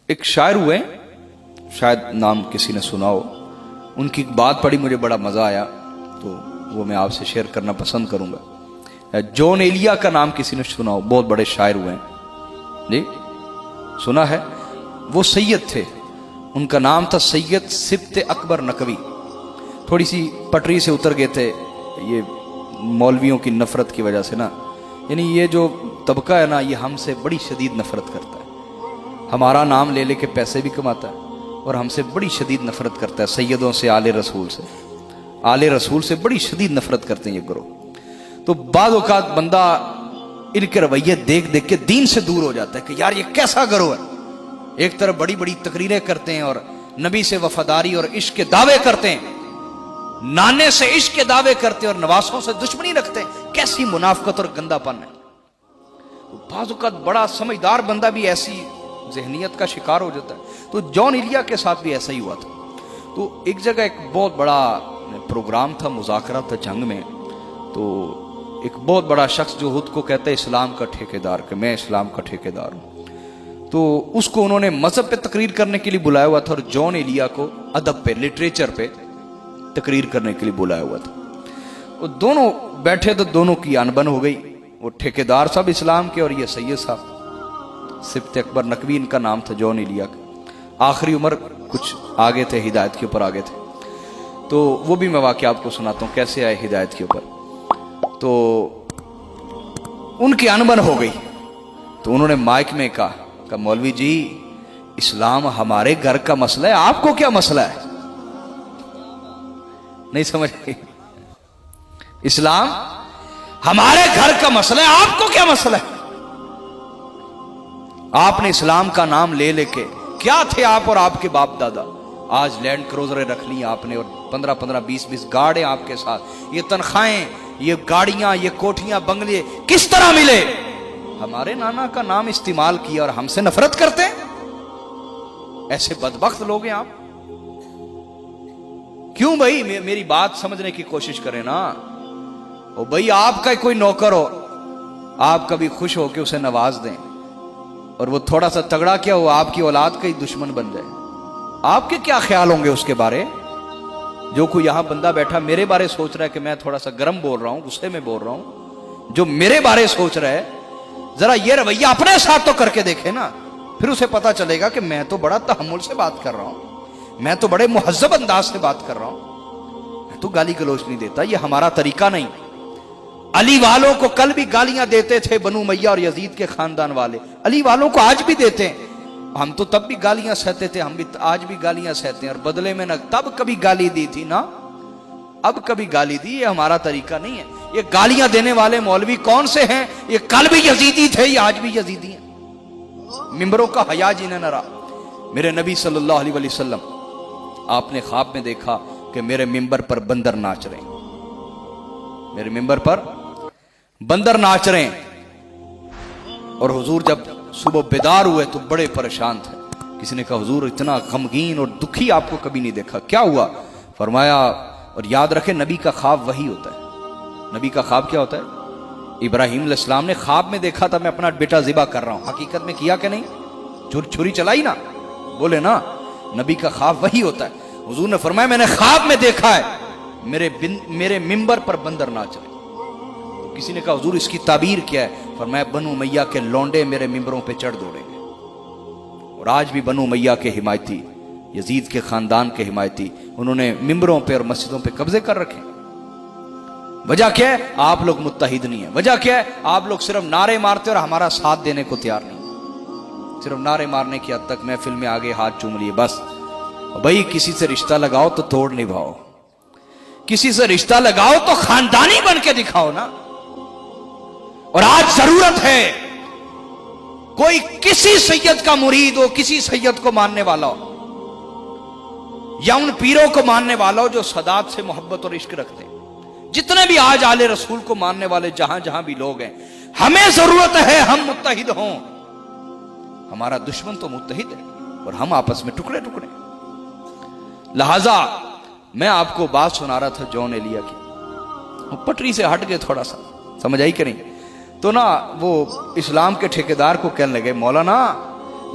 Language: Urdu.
ایک شاعر ہوئے, شاید نام کسی نے سنا ہو, ان کی ایک بات پڑھی مجھے بڑا مزہ آیا, تو وہ میں آپ سے شیئر کرنا پسند کروں گا. جون ایلیا کا نام کسی نے سنا ہو, بہت بڑے شاعر ہوئے ہیں جی, سنا ہے؟ وہ سید تھے, ان کا نام تھا سید سبت اکبر نقوی. تھوڑی سی پٹری سے اتر گئے تھے یہ مولویوں کی نفرت کی وجہ سے نا, یعنی یہ جو طبقہ ہے نا یہ ہم سے بڑی شدید نفرت کرتا ہے, ہمارا نام لے لے کے پیسے بھی کماتا ہے اور ہم سے بڑی شدید نفرت کرتا ہے. سیدوں سے, آل رسول سے, آل رسول سے بڑی شدید نفرت کرتے ہیں یہ گروہ. تو بعض اوقات بندہ ان کے رویے دیکھ دیکھ کے دین سے دور ہو جاتا ہے کہ یار یہ کیسا گروہ ہے. ایک طرف بڑی بڑی تقریریں کرتے ہیں اور نبی سے وفاداری اور عشق کے دعوے کرتے ہیں, نانے سے عشق کے دعوے کرتے ہیں اور نواسوں سے دشمنی رکھتے ہیں. کیسی منافقت اور گندا پن ہے. بعض اوقات بڑا سمجھدار بندہ بھی ایسی ذہنیت کا شکار ہو جاتا ہے. تو جون ایلیا کے ساتھ بھی ایسا ہی ہوا تھا. تو ایک جگہ ایک بہت بڑا پروگرام تھا, مذاکرہ تھا جنگ میں. تو ایک بہت بڑا شخص جو خود کو کہتا ہے اسلام کا ٹھیکیدار, کہ میں اسلام کا ٹھیکیدار ہوں, تو اس کو انہوں نے مذہب پہ تقریر کرنے کے لیے بلایا ہوا تھا, اور جون ایلیا کو ادب پہ, لٹریچر پہ تقریر کرنے کے لیے بلایا ہوا تھا. وہ دونوں بیٹھے تو دونوں کی انبن ہو گئی. وہ ٹھیکیدار صاحب اسلام کے اور یہ سید صاحب سبت اکبر نقوی ان کا نام تھا, جون ایلیا کا. آخری عمر کچھ آگے تھے, ہدایت کے اوپر آگے تھے. تو وہ بھی میں واقعہ آپ کو سناتا ہوں کیسے آئے ہدایت کے اوپر. تو ان کی انبن ہو گئی. تو انہوں نے مائک میں کہا مولوی جی اسلام ہمارے گھر کا مسئلہ ہے, آپ کو کیا مسئلہ ہے؟ نہیں سمجھ گئی؟ اسلام ہمارے گھر کا مسئلہ ہے, آپ کو کیا مسئلہ ہے؟ آپ نے اسلام کا نام لے لے کے کیا تھے آپ اور آپ کے باپ دادا؟ آج لینڈ کروزریں رکھ لی آپ نے, اور 15-15 20-20 گاڑیاں آپ کے ساتھ. یہ تنخواہیں, یہ گاڑیاں, یہ کوٹھیاں, بنگلے کس طرح ملے؟ ہمارے نانا کا نام استعمال کیا اور ہم سے نفرت کرتے ہیں. ایسے بدبخت لوگ ہیں آپ. کیوں بھائی؟ میری بات سمجھنے کی کوشش کریں نا. او بھائی آپ کا کوئی نوکر ہو, آپ کبھی خوش ہو کے اسے نواز دیں, اور وہ تھوڑا سا تگڑا کیا ہو آپ کی اولاد کا ہی دشمن بن جائے. آپ کے کیا خیال ہوں گے اس کے بارے؟ جو کوئی یہاں بندہ بیٹھا میرے بارے سوچ رہا ہے کہ میں تھوڑا سا گرم بول رہا ہوں, غصے میں بول رہا ہوں, جو میرے بارے سوچ رہا ہے, ذرا یہ رویہ اپنے ساتھ تو کر کے دیکھے نا. پھر اسے پتا چلے گا کہ میں تو بڑا تحمل سے بات کر رہا ہوں, میں تو بڑے مہذب انداز سے بات کر رہا ہوں, میں تو گالی گلوچ نہیں دیتا. یہ ہمارا طریقہ نہیں. علی والوں کو کل بھی گالیاں دیتے تھے بنو امیہ اور یزید کے خاندان والے, علی والوں کو آج بھی دیتے ہیں. ہم تو تب بھی گالیاں سہتے تھے, ہم بھی آج بھی گالیاں سہتے ہیں, اور بدلے میں نہ تب کبھی گالی دی تھی نہ اب کبھی گالی دی. یہ ہمارا طریقہ نہیں ہے. یہ گالیاں دینے والے مولوی کون سے ہیں؟ یہ کل بھی یزیدی تھے, یہ آج بھی یزیدی ہیں. ممبروں کا حیا جنہیں نہ رہا. میرے نبی صلی اللہ علیہ وسلم آپ نے خواب میں دیکھا کہ میرے ممبر پر بندر ناچ رہے ہیں, میرے ممبر پر بندر ناچ رہے ہیں. اور حضور جب صبح بیدار ہوئے تو بڑے پریشان تھے. کسی نے کہا حضور اتنا غمگین اور دکھی آپ کو کبھی نہیں دیکھا, کیا ہوا؟ فرمایا, اور یاد رکھیں نبی کا خواب وہی ہوتا ہے. نبی کا خواب کیا ہوتا ہے؟ ابراہیم علیہ السلام نے خواب میں دیکھا تھا میں اپنا بیٹا ذبح کر رہا ہوں, حقیقت میں کیا کہ نہیں؟ چھری چلائی نا, بولے نا. نبی کا خواب وہی ہوتا ہے. حضور نے فرمایا میں نے خواب میں دیکھا ہے میرے ممبر پر بندر ناچ رہے. کسی نے کہا حضور اس کی تعبیر کیا ہے؟ فرمایا بنو امیہ کے لونڈے میرے ممبروں پہ چڑھ دوڑیں گے. اور آج بھی بنو امیہ کے حمایتی, یزید کے خاندان کے حمایتی, انہوں نے ممبروں پہ اور مسجدوں پہ قبضے کر رکھے. وجہ کیا ہے؟ آپ لوگ متحد نہیں ہیں. وجہ کیا ہے؟ آپ لوگ صرف نعرے مارتے اور ہمارا ساتھ دینے کو تیار نہیں. صرف نعرے مارنے کی حد تک, محفل میں آگے ہاتھ چوم لیے بس. بھائی کسی سے رشتہ لگاؤ تو توڑ نبھاؤ, کسی سے رشتہ لگاؤ تو خاندانی بن کے دکھاؤ نا. اور آج ضرورت ہے کوئی کسی سید کا مرید ہو, کسی سید کو ماننے والا ہو, یا ان پیروں کو ماننے والا ہو جو سادات سے محبت اور عشق رکھتے ہیں. جتنے بھی آج آل رسول کو ماننے والے جہاں جہاں بھی لوگ ہیں, ہمیں ضرورت ہے ہم متحد ہوں. ہمارا دشمن تو متحد ہے اور ہم آپس میں ٹکڑے ٹکڑے. لہذا میں آپ کو بات سنا رہا تھا جون ایلیا کی, پٹری سے ہٹ گئے تھوڑا سا, سمجھ آئی کہ نہیں؟ تو نا وہ اسلام کے ٹھیکیدار کو کہنے لگے مولانا